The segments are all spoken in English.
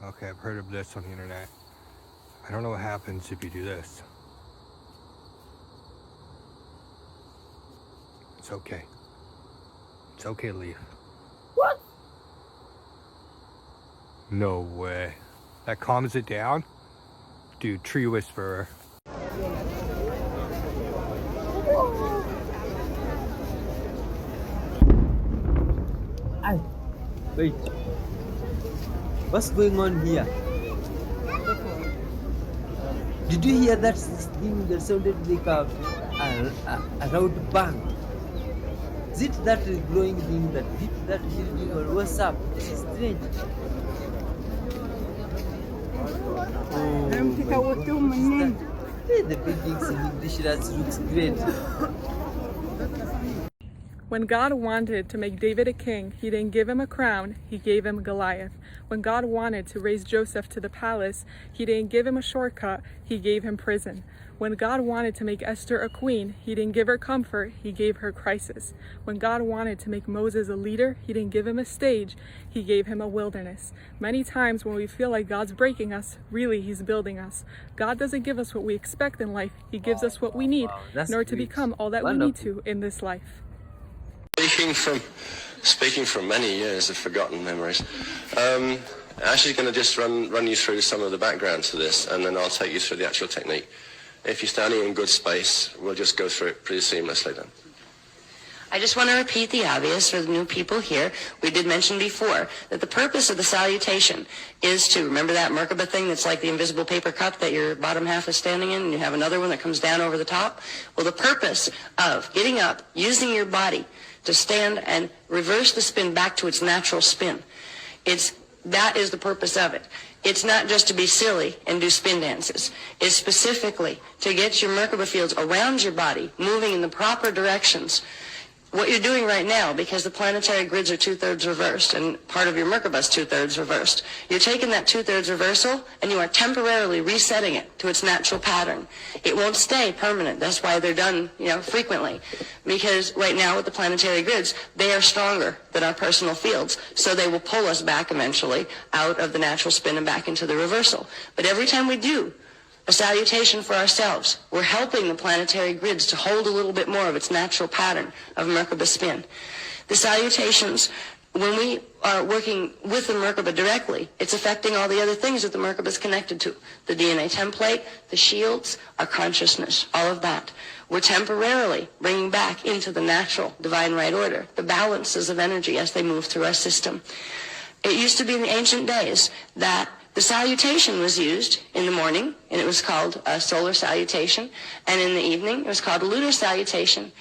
Okay, I've heard of this on the internet. I don't know what happens if you do this. It's okay. It's okay to leave. What? No way. That calms it down? Dude, tree whisperer. Wait. What's going on here? Did you hear that thing that sounded like a loud bang? Is it that glowing thing that hit that building or what's up? This is strange. The buildings in English looks great. When God wanted to make David a king, he didn't give him a crown, he gave him Goliath. When God wanted to raise Joseph to the palace, he didn't give him a shortcut, he gave him prison. When God wanted to make Esther a queen, he didn't give her comfort, he gave her crisis. When God wanted to make Moses a leader, he didn't give him a stage, he gave him a wilderness. Many times when we feel like God's breaking us, really he's building us. God doesn't give us what we expect in life, he gives us what we need in order to become all that we need to in this life. Speaking from many years of forgotten memories, Ashley's going to just run you through some of the background to this, and then I'll take you through the actual technique. If you're standing in good space, we'll just go through it pretty seamlessly then. I just want to repeat the obvious for the new people here. We did mention before that the purpose of the salutation is to, remember that Merkaba thing that's like the invisible paper cup that your bottom half is standing in, and you have another one that comes down over the top? Well, the purpose of getting up, using your body to stand and reverse the spin back to its natural spin, that is the purpose of it. It's not just to be silly and do spin dances. It's specifically to get your Merkaba fields around your body, moving in the proper directions. What you're doing right now, because the planetary grids are 2/3 reversed and part of your Merkaba is 2/3 reversed, you're taking that 2/3 reversal and you are temporarily resetting it to its natural pattern. It won't stay permanent. That's why they're done, frequently. Because right now with the planetary grids, they are stronger than our personal fields. So they will pull us back eventually out of the natural spin and back into the reversal. But every time we do a salutation for ourselves, we're helping the planetary grids to hold a little bit more of its natural pattern of Merkaba spin. The salutations, when we are working with the Merkaba directly, it's affecting all the other things that the Merkaba is connected to. The DNA template, the shields, our consciousness, all of that. We're temporarily bringing back into the natural divine right order, the balances of energy as they move through our system. It used to be in the ancient days that the salutation was used in the morning, and it was called a solar salutation, and in the evening it was called a lunar salutation.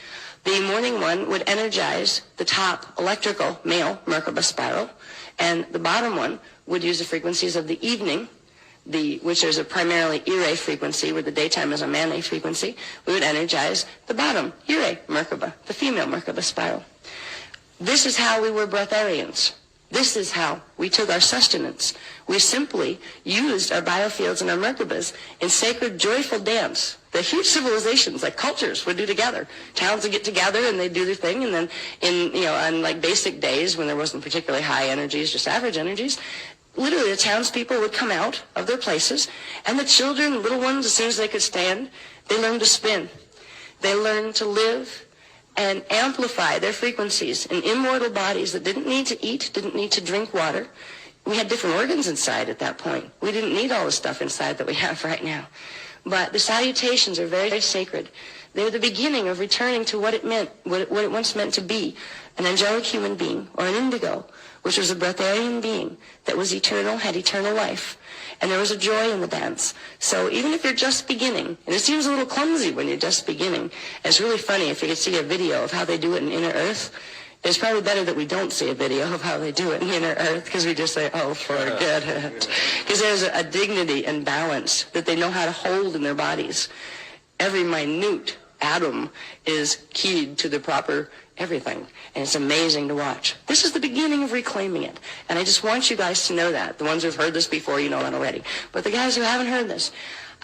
The morning one would energize the top electrical male Merkaba spiral, and the bottom one would use the frequencies of the evening, which is a primarily Ire frequency, where the daytime is a Mane frequency. We would energize the bottom Ire Merkaba, the female Merkaba spiral. This is how we were breatharians. This is how we took our sustenance. We simply used our biofields and our Merkabas in sacred, joyful dance that huge civilizations, like cultures, would do together. Towns would get together and they'd do their thing, and then on like basic days when there wasn't particularly high energies, just average energies, literally the townspeople would come out of their places, and the children, little ones, as soon as they could stand, they learned to spin. They learned to live and amplify their frequencies in immortal bodies that didn't need to eat, didn't need to drink water. We had different organs inside at that point. We didn't need all the stuff inside that we have right now. But the salutations are very, very sacred. They're the beginning of returning to what it meant, what it once meant to be, an angelic human being, or an indigo, which was a breatharian being that was eternal, had eternal life. And there was a joy in the dance. So even if you're just beginning, and it seems a little clumsy when you're just beginning, it's really funny if you could see a video of how they do it in Inner Earth. It's probably better that we don't see a video of how they do it in Inner Earth, because we just say, oh, forget it. Because there's a dignity and balance that they know how to hold in their bodies. Every minute atom is keyed to the proper everything, and it's amazing to watch. This is the beginning of reclaiming it, and I just want you guys to know that. The ones who've heard this before, you know that already. But the guys who haven't heard this,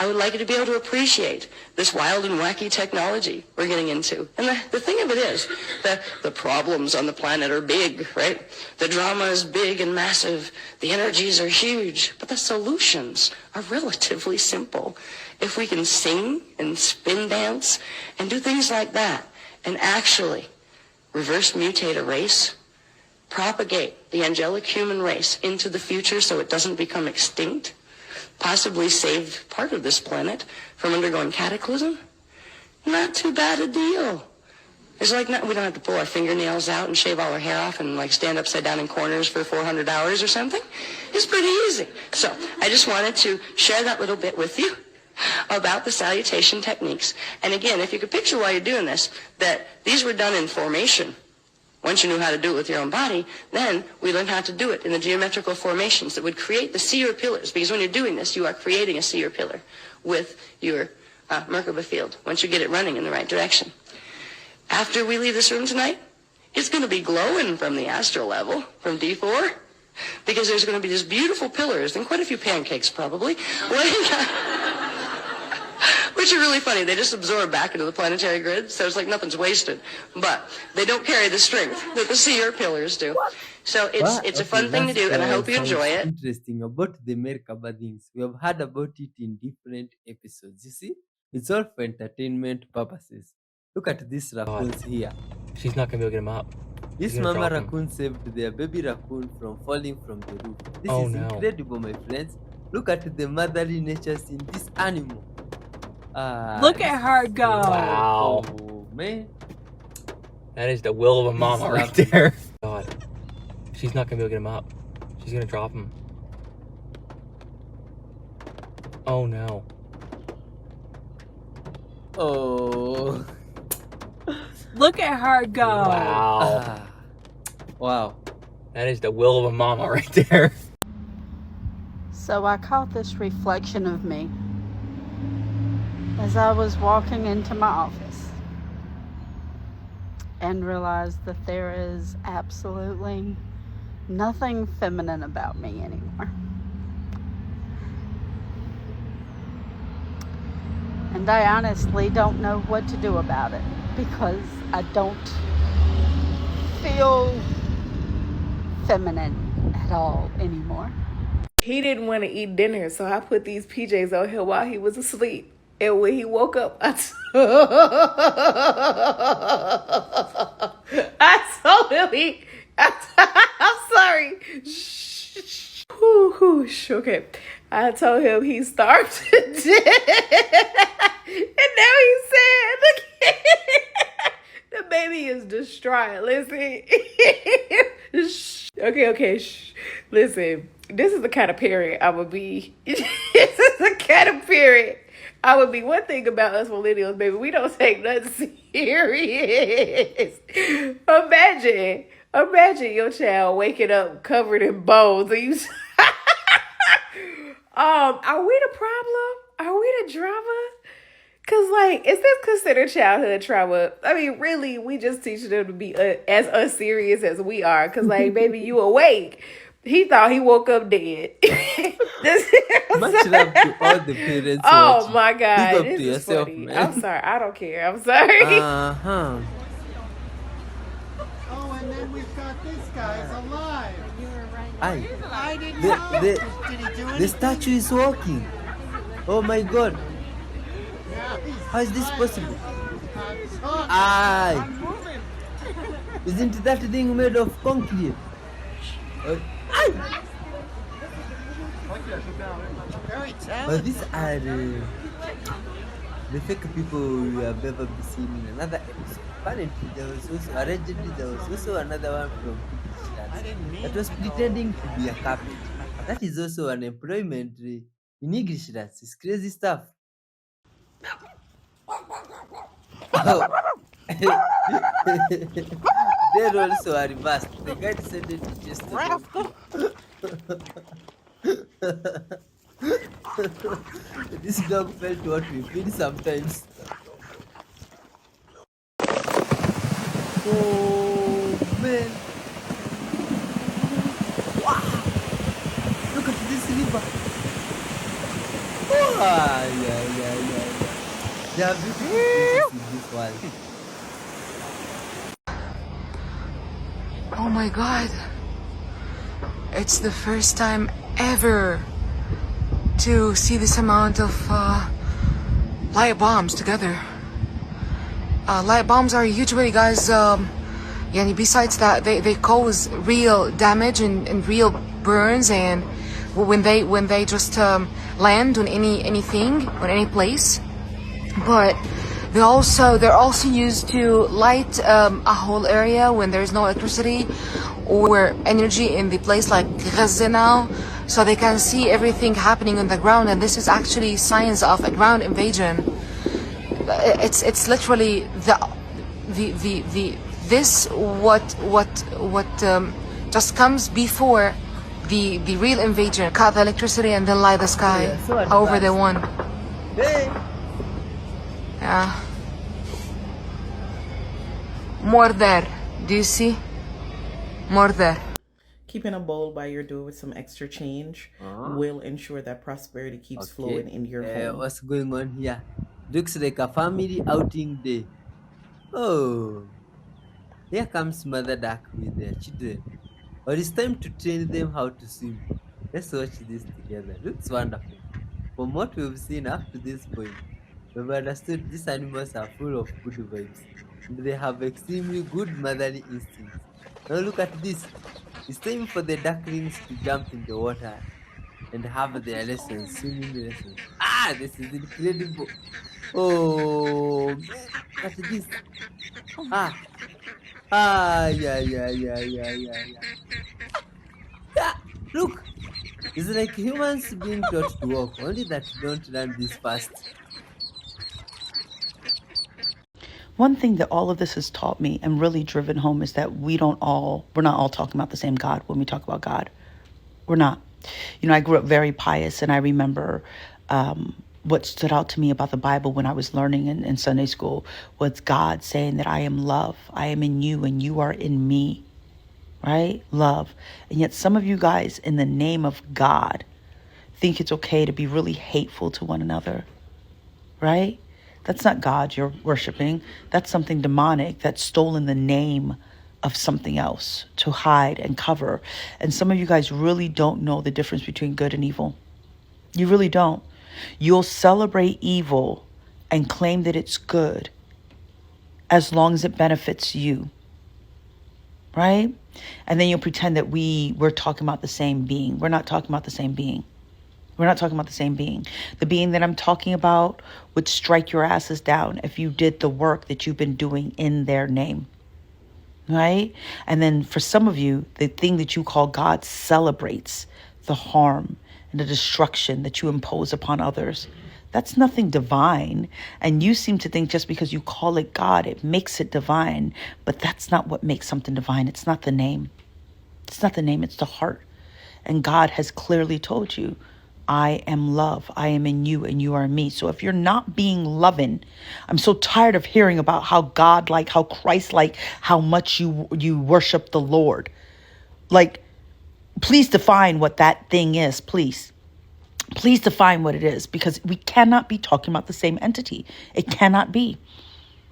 I would like you to be able to appreciate this wild and wacky technology we're getting into. And the thing of it is that the problems on the planet are big, right? The drama is big and massive. The energies are huge. But the solutions are relatively simple. If we can sing and spin dance and do things like that and actually reverse mutate a race, propagate the angelic human race into the future so it doesn't become extinct, possibly save part of this planet from undergoing cataclysm, not too bad a deal. It's like we don't have to pull our fingernails out and shave all our hair off and like stand upside down in corners for 400 hours or something. It's pretty easy. So I just wanted to share that little bit with you about the salutation techniques. And again, if you could picture while you're doing this, that these were done in formation. Once you knew how to do it with your own body, then we learned how to do it in the geometrical formations that would create the seer pillars. Because when you're doing this, you are creating a seer pillar with your Merkaba field, once you get it running in the right direction. After we leave this room tonight, it's going to be glowing from the astral level, from D4, because there's going to be these beautiful pillars, and quite a few pancakes probably, which are really funny. They just absorb back into the planetary grid, so it's like nothing's wasted. But they don't carry the strength that the seer pillars do. So it's a fun thing to do, and I hope you enjoy it. Interesting about the Merkaba things. We have heard about it in different episodes. You see, it's all for entertainment purposes. Look at these raccoons here. She's not gonna be able to get him up. This gonna mama drop him. raccoon saved their baby raccoon from falling from the roof. This Oh, is no. incredible, my friends. Look at the motherly natures in this animal. Look at her go. Wow. Oh, man. That is the will of a mama He's right lovely. there. God. She's not gonna be able to get him up. She's gonna drop him. Oh no. Oh. Look at her go. Wow. Ah. Wow. That is the will of a mama right there. So I caught this reflection of me as I was walking into my office and realized that there is absolutely nothing feminine about me anymore. And I honestly don't know what to do about it because I don't feel feminine at all anymore. He didn't want to eat dinner, so I put these PJs on him while he was asleep. And when he woke up, I told him I'm sorry. Shh. Okay. I told him he starved to death. And now he's sad. Look, the baby is distraught. Listen. Okay. Shh. Listen. This is the kind of parent I would be. This is the kind of parent I would be. One thing about us millennials, baby, we don't take nothing serious. Imagine your child waking up covered in bones and you. Are we the problem? Are we the drama? Cause like, is this considered childhood trauma? I mean, really, we just teach them to be as unserious as we are. Cause like, baby, you awake. He thought he woke up dead. Much love to all the parents. Oh watching. my God. Big up This to is yourself, funny. man. I'm sorry. I don't care. I'm sorry. Uh-huh. Oh, and then we've got this guy's alive. Aye. I didn't know. Did he do The anything? statue is walking. Oh my God. Yeah, he's How is this alive. possible? I'm talking. Aye. I'm moving. Isn't that thing made of concrete? Aye. Very But talented. these are the fake people we have ever seen in another episode. Apparently, there was also another one from I didn't mean that was pretending to be a carpet. That is also an employment in English. That's crazy stuff. There also are reversed. The guy decided to just this dog felt what we feel sometimes. Oh man! Wow! Look at this river. Oh. Yeah. There are beautiful places in this world. Oh my god. It's the first time ever to see this amount of light bombs together. Light bombs are usually, guys, besides that, they cause real damage and real burns, and when they just land on anything, on any place. But they're also used to light a whole area when there's no electricity or energy in the place, like Gaza now, so they can see everything happening on the ground. And this is actually signs of a ground invasion. It's literally what just comes before the real invasion. Cut the electricity and then light the sky over the one. Hey. Yeah. More there. Do you see? More there. Keeping a bowl by your door with some extra change will ensure that prosperity keeps flowing in your home. What's going on here? Looks like a family outing day. Oh, here comes Mother Duck with their children. But it's time to train them how to swim. Let's watch this together. Looks wonderful. From what we've seen up to this point, we've understood these animals are full of good vibes, and they have extremely good motherly instincts. Now look at this. It's time for the ducklings to jump in the water and have their lessons, swimming lessons. This is incredible. Oh, man, look at this. Yeah, look. It's like humans being taught to walk, only that you don't learn this fast. One thing that all of this has taught me and really driven home is that we're not all talking about the same God when we talk about God. We're not. I grew up very pious, and I remember what stood out to me about the Bible when I was learning in Sunday school was God saying that I am love. I am in you and you are in me, right? Love. And yet some of you guys, in the name of God, think it's okay to be really hateful to one another, right? That's not God you're worshiping. That's something demonic that's stolen the name of something else to hide and cover. And some of you guys really don't know the difference between good and evil. You really don't. You'll celebrate evil and claim that it's good as long as it benefits you, right? And then you'll pretend that we're talking about the same being. We're not talking about the same being. We're not talking about the same being. The being that I'm talking about would strike your asses down if you did the work that you've been doing in their name, right? And then for some of you, the thing that you call God celebrates the harm and the destruction that you impose upon others. That's nothing divine. And you seem to think just because you call it God, it makes it divine. But that's not what makes something divine. It's not the name. It's not the name. It's the heart. And God has clearly told you, I am love. I am in you and you are in me. So if you're not being loving, I'm so tired of hearing about how God-like, how Christ-like, how much you worship the Lord. Like, please define what that thing is, please. Please define what it is, because we cannot be talking about the same entity. It cannot be.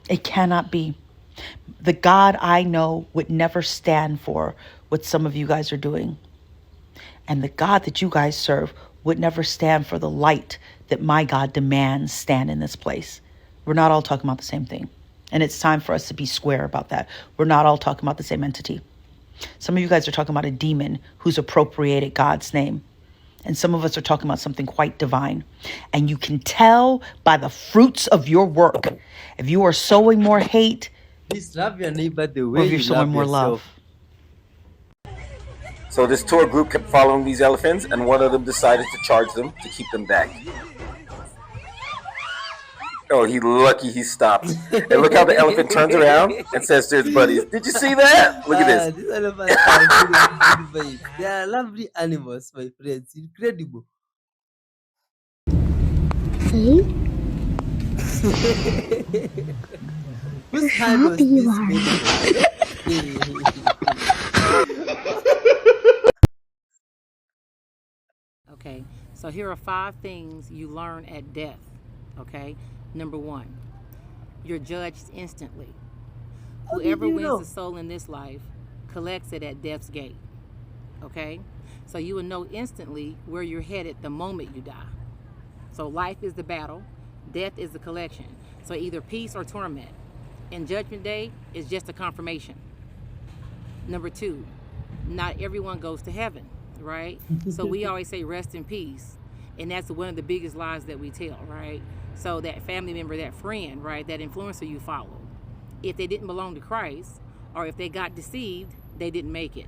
It cannot be. The God I know would never stand for what some of you guys are doing. And the God that you guys serve would never stand for the light that my God demands stand in this place. We're not all talking about the same thing. And it's time for us to be square about that. We're not all talking about the same entity. Some of you guys are talking about a demon who's appropriated God's name. And some of us are talking about something quite divine. And you can tell by the fruits of your work. If you are sowing more hate, please love your neighbor the way or if you're sowing more love. So this tour group kept following these elephants, and one of them decided to charge them to keep them back. Oh, he's lucky he stopped. And look how the elephant turns around and says to his buddies, "Did you see that? Look at this." These elephants are good. They are lovely animals, my friends. Incredible. See? Whose hand was this Okay, so here are 5 things you learn at death. Okay, number 1, you're judged instantly. Whoever wins the soul in this life collects it at death's gate. Okay, so you will know instantly where you're headed the moment you die. So life is the battle, death is the collection. So either peace or torment. And Judgment Day is just a confirmation. Number 2, not everyone goes to heaven, right? So we always say rest in peace. And that's one of the biggest lies that we tell, right? So that family member, that friend, right, that influencer you follow, if they didn't belong to Christ, or if they got deceived, they didn't make it.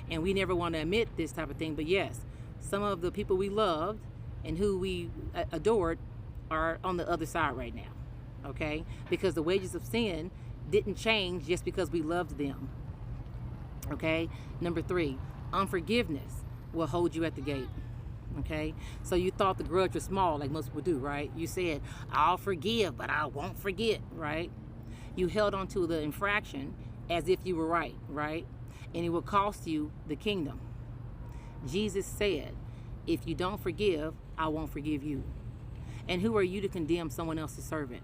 And we never want to admit this type of thing, but yes, some of the people we loved and who we adored are on the other side right now, okay? Because the wages of sin didn't change just because we loved them, okay? Number 3, unforgiveness will hold you at the gate, okay? So you thought the grudge was small, like most people do, right? You said, I'll forgive, but I won't forget, right? You held on to the infraction as if you were right? And it will cost you the kingdom. Jesus said, if you don't forgive, I won't forgive you. And who are you to condemn someone else's servant?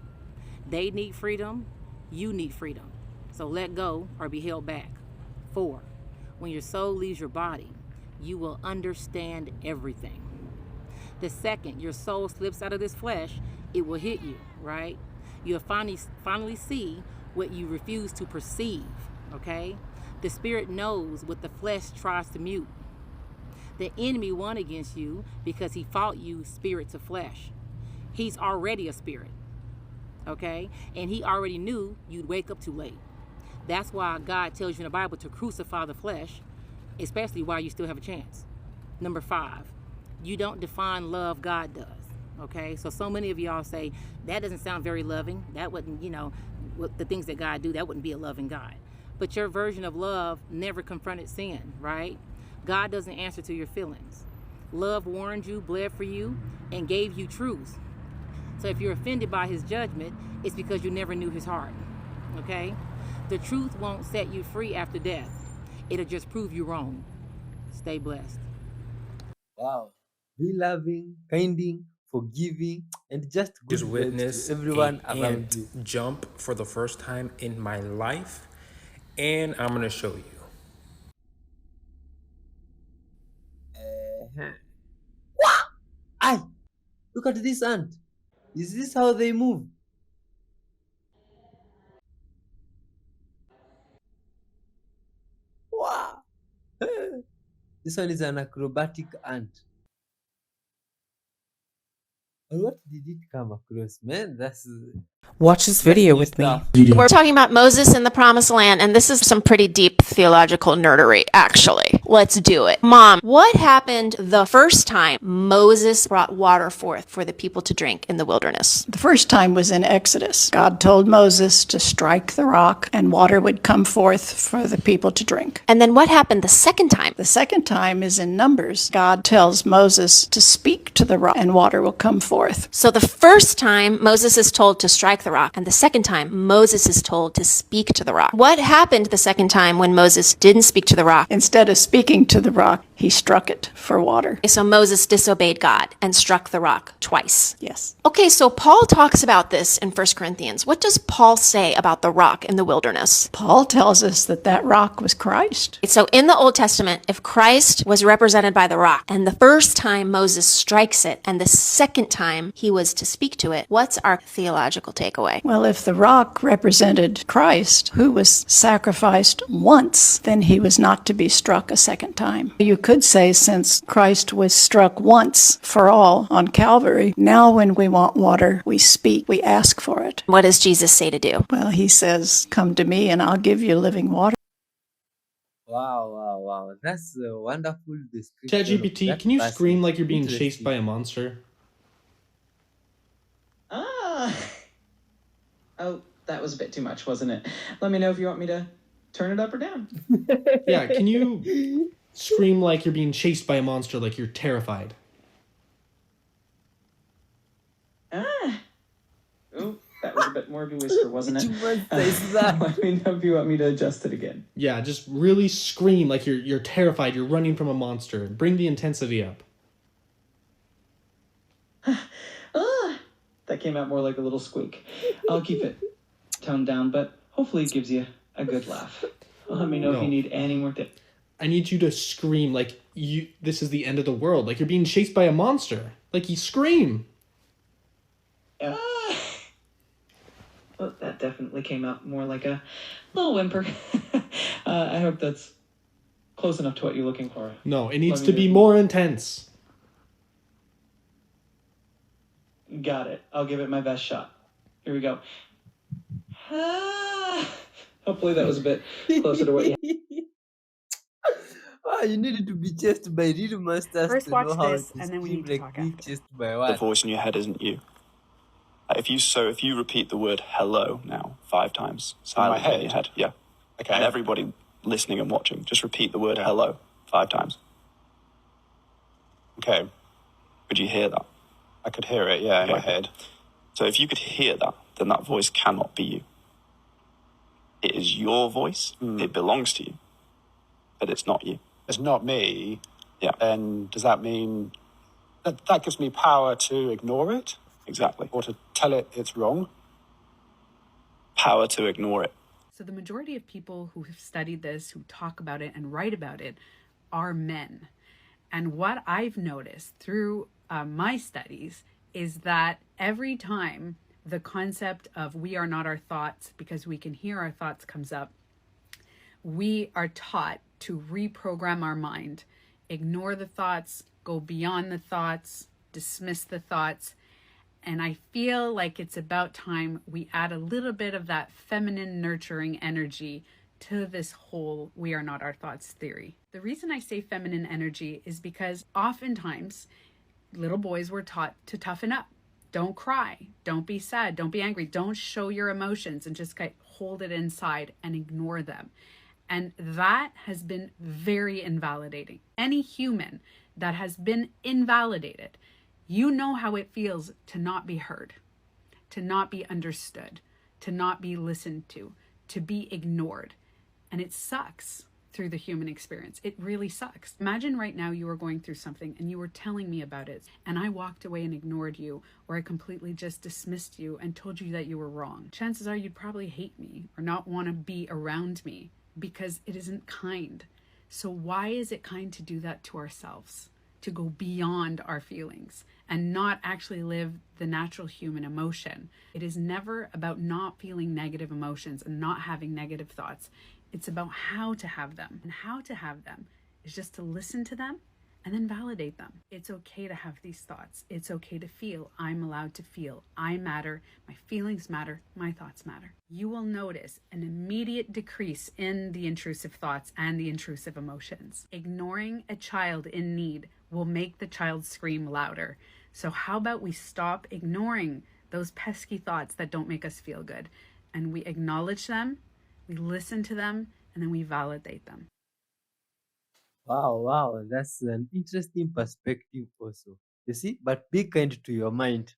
They need freedom, you need freedom. So let go or be held back. 4, when your soul leaves your body, you will understand everything. The second your soul slips out of this flesh, it will hit you, right? You'll finally see what you refuse to perceive, okay? The spirit knows what the flesh tries to mute. The enemy won against you because he fought you spirit to flesh. He's already a spirit, okay? And he already knew you'd wake up too late. That's why God tells you in the Bible to crucify the flesh, especially while you still have a chance. Number 5, you don't define love, God does, okay? So many of y'all say, that doesn't sound very loving. That wouldn't, what the things that God do, that wouldn't be a loving God. But your version of love never confronted sin, right? God doesn't answer to your feelings. Love warned you, bled for you, and gave you truth. So if you're offended by his judgment, it's because you never knew his heart, okay? The truth won't set you free after death. It'll just prove you wrong. Stay blessed. Wow. Be loving, kinding, forgiving, and just good Just witness to everyone a around ant you. jump for the first time in my life, and I'm gonna show you. Wow! Look at this ant. Is this how they move? Wow! This one is an acrobatic ant. And what did it come across, man? Watch this video with me. We're talking about Moses in the Promised Land, and this is some pretty deep theological nerdery, actually. Let's do it. Mom, what happened the first time Moses brought water forth for the people to drink in the wilderness? The first time was in Exodus. God told Moses to strike the rock and water would come forth for the people to drink. And then what happened the second time? The second time is in Numbers. God tells Moses to speak to the rock and water will come forth. So the first time Moses is told to strike the rock, and the second time Moses is told to speak to the rock. What happened the second time when Moses didn't speak to the rock? Instead of speaking to the rock, he struck it for water. So Moses disobeyed God and struck the rock twice. Yes. Okay, so Paul talks about this in 1 Corinthians. What does Paul say about the rock in the wilderness? Paul tells us that that rock was Christ. So in the Old Testament, if Christ was represented by the rock, and the first time Moses strikes it, and the second time he was to speak to it, what's our theological takeaway? Well, if the rock represented Christ, who was sacrificed once, then he was not to be struck a second time. You could say, since Christ was struck once for all on Calvary, now when we want water, we speak, we ask for it. What does Jesus say to do? Well, he says, come to me and I'll give you living water. Wow. That's a wonderful description. ChatGPT, can you scream like you're being chased by a monster? Oh, that was a bit too much, wasn't it? Let me know if you want me to turn it up or down. Yeah, can you scream like you're being chased by a monster, like you're terrified? Oh, that was a bit more of a whisper, wasn't it? Let me know if you want me to adjust it again. Yeah, just really scream like you're terrified, you're running from a monster. Bring the intensity up. That came out more like a little squeak. I'll keep it toned down, but hopefully it gives you a good laugh. Let me know if you need any more tips. I need you to scream like this is the end of the world. Like you're being chased by a monster. Like you scream. Well, that definitely came out more like a little whimper. I hope that's close enough to what you're looking for. No, it needs to be more intense. Got it. I'll give it my best shot. Here we go. Hopefully that was a bit closer to what you... You needed to be chased by real monsters First to watch know how this, to and then we scream need to like talk being after. chased by The what? voice in your head isn't you. If you repeat the word hello now 5 times silently in your head, yeah. Okay. And everybody listening and watching, just repeat the word hello 5 times. Okay. Could you hear that? I could hear it, yeah, in my head. So if you could hear that, then that voice cannot be you. It is your voice. It belongs to you, but it's not you. It's not me. Yeah. And does that mean that gives me power to ignore it? Exactly. Or to tell it it's wrong? Power to ignore it. So the majority of people who have studied this, who talk about it and write about it, are men. And what I've noticed through my studies is that every time the concept of we are not our thoughts because we can hear our thoughts comes up, we are taught to reprogram our mind, ignore the thoughts, go beyond the thoughts, dismiss the thoughts. And I feel like it's about time we add a little bit of that feminine nurturing energy to this whole we are not our thoughts theory. The reason I say feminine energy is because oftentimes little boys were taught to toughen up. Don't cry, don't be sad, don't be angry, don't show your emotions and just hold it inside and ignore them. And that has been very invalidating. Any human that has been invalidated, you know how it feels to not be heard, to not be understood, to not be listened to be ignored. And it sucks through the human experience. It really sucks. Imagine right now you were going through something and you were telling me about it and I walked away and ignored you, or I completely just dismissed you and told you that you were wrong. Chances are you'd probably hate me or not want to be around me because it isn't kind. So why is it kind to do that to ourselves? To go beyond our feelings and not actually live the natural human emotion. It is never about not feeling negative emotions and not having negative thoughts. It's about how to have them. And how to have them is just to listen to them and then validate them. It's okay to have these thoughts. It's okay to feel. I'm allowed to feel. I matter. My feelings matter. My thoughts matter. You will notice an immediate decrease in the intrusive thoughts and the intrusive emotions. Ignoring a child in need will make the child scream louder. So how about we stop ignoring those pesky thoughts that don't make us feel good, and we acknowledge them, we listen to them, and then we validate them. Wow, that's an interesting perspective also. You see, but be kind to your mind.